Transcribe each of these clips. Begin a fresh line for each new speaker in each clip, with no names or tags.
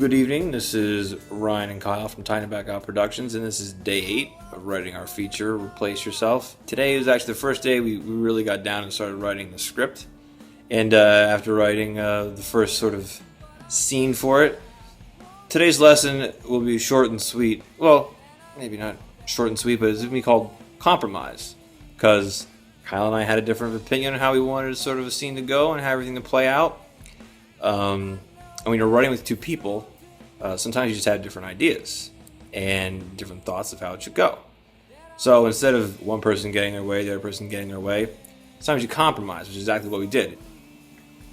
Good evening, this is Ryan and Kyle from ttbop Productions, and this is day 8 of writing our feature, Replace Yourself. Today was actually the first day we really got down and started writing the script, and after writing the first sort of scene for it, today's lesson will be short and sweet. Well, maybe not short and sweet, but it's going to be called Compromise, because Kyle and I had a different opinion on how we wanted sort of a scene to go and how everything to play out. And when you're writing with two people, sometimes you just have different ideas and different thoughts of how it should go. So instead of one person getting their way, the other person getting their way, sometimes you compromise, which is exactly what we did.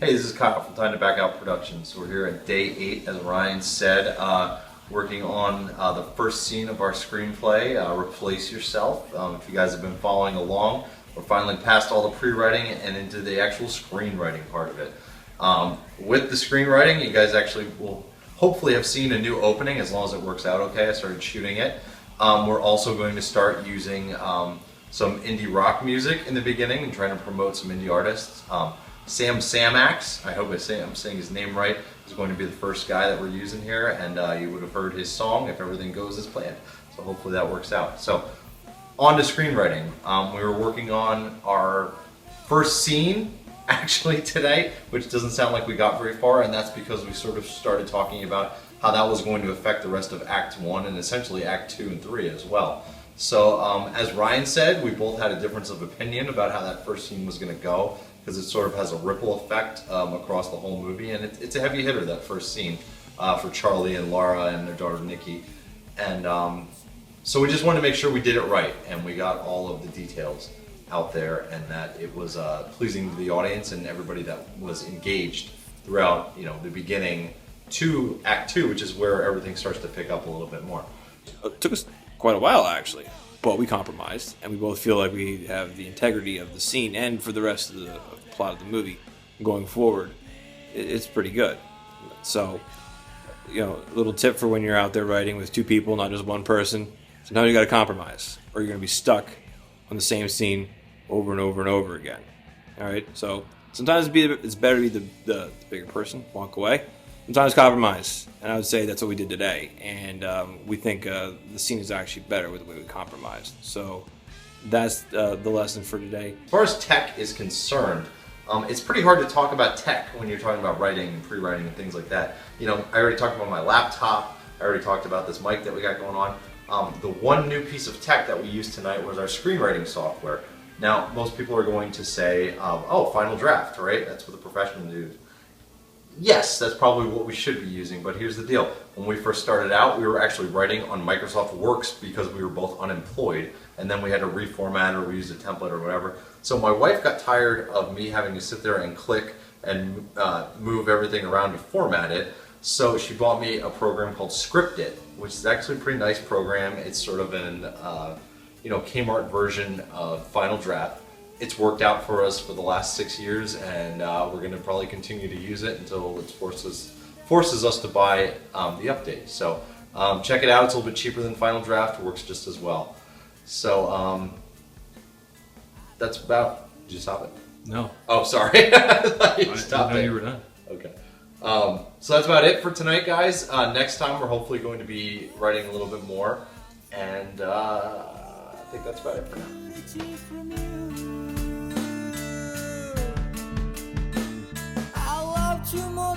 Hey, this is Kyle from ttbop Productions. We're here at day 8, as Ryan said, working on the first scene of our screenplay, Replace Yourself. If you guys have been following along, we're finally past all the pre-writing and into the actual screenwriting part of it. With the screenwriting, you guys actually will hopefully have seen a new opening as long as it works out okay. I started shooting it. We're also going to start using some indie rock music in the beginning and trying to promote some indie artists. Sam Samax, I hope I'm saying his name right, is going to be the first guy that we're using here, and you would have heard his song if everything goes as planned. So hopefully that works out. So on to screenwriting. We were working on our first scene actually today, which doesn't sound like we got very far, and that's because we sort of started talking about how that was going to affect the rest of Act 1 and essentially Act 2 and 3 as well. So as Ryan said, we both had a difference of opinion about how that first scene was going to go, because it sort of has a ripple effect across the whole movie, and it's a heavy hitter, that first scene, for Charlie and Laura and their daughter Nikki. And so we just wanted to make sure we did it right, and we got all of the details out there, and that it was pleasing to the audience and everybody that was engaged throughout, the beginning to Act 2, which is where everything starts to pick up a little bit more.
It took us quite a while, actually, but we compromised, and we both feel like we have the integrity of the scene and for the rest of the plot of the movie going forward. It's pretty good. So, a little tip for when you're out there writing with two people, not just one person, sometimes you got to compromise, or you're going to be stuck on the same scene over and over and over again. All right, so sometimes it's better to be the bigger person, walk away. Sometimes compromise, and I would say that's what we did today. And we think the scene is actually better with the way we compromised. So that's the lesson for today.
As far as tech is concerned, it's pretty hard to talk about tech when you're talking about writing and pre-writing and things like that. I already talked about my laptop. I already talked about this mic that we got going on. The one new piece of tech that we used tonight was our screenwriting software. Now, most people are going to say, oh, Final Draft, right? That's what the professionals use. Yes, that's probably what we should be using, but here's the deal. When we first started out, we were actually writing on Microsoft Works because we were both unemployed, and then we had to reformat or we used a template or whatever. So my wife got tired of me having to sit there and click and move everything around to format it, so she bought me a program called Scriptit, which is actually a pretty nice program. It's sort of an Kmart version of Final Draft. It's worked out for us for the last 6 years, and we're going to probably continue to use it until it forces us to buy the update. So check it out. It's a little bit cheaper than Final Draft. It works just as well. So that's about. Did you stop it?
No.
Oh, sorry.
I stopped. You were done.
Okay. So that's about it for tonight, guys. Next time we're hopefully going to be writing a little bit more, and I think that's about it for now.
I loved you more